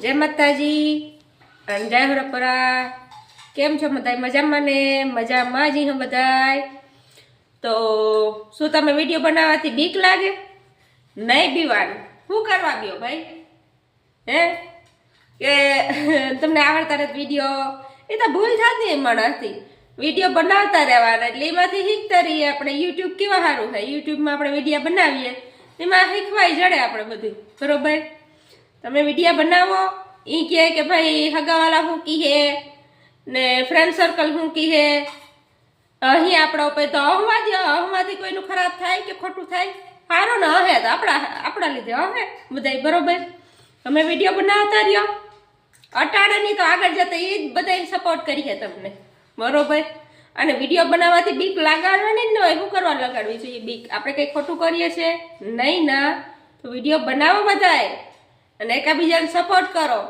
જય માતાજી અને જય હરપરા। કેમ છો બધાય? મજામાં ને? મજામાં જ હું બધાય। તો શું તમે વિડીયો બનાવવાથી બીક લાગે? નહીં બીવાનું। શું કરવા ગયો ભાઈ? હે કે તમને આવડતા નથી વિડીયો? એ તો ભૂલ થતી માણસથી। વિડીયો બનાવતા રહેવાના એટલે એમાંથી શીખતા રહીએ આપણે। યુટ્યુબ કેવા સારું છે, યુટ્યુબમાં આપણે વિડીયો બનાવીએ એમાં શીખવાય જડે આપણે બધું, બરોબર? તમે વિડીયો બનાવો, એ કહે કે ભાઈ હગાવાલા શું કહે ને ફ્રેન્ડ સર્કલ શું કહે, અહીં આપણા ઉપર તો અહમાંથી કોઈનું ખરાબ થાય કે ખોટું થાય? સારું ને હે તો આપણા લીધે હે બધાય, બરોબર? તમે વિડીયો બનાવતા રહ્યો, અટાણાની તો આગળ જતા એ જ બધા સપોર્ટ કરીએ તમને, બરોબર? અને વિડીયો બનાવવાથી બીક લગાડવાની જ ન હોય, શું કરવા લગાડવી જોઈએ બીક? આપણે કંઈ ખોટું કરીએ છીએ નહીં ના? તો વિડીયો બનાવો બધાય અને એકાબીજાને સપોર્ટ કરો।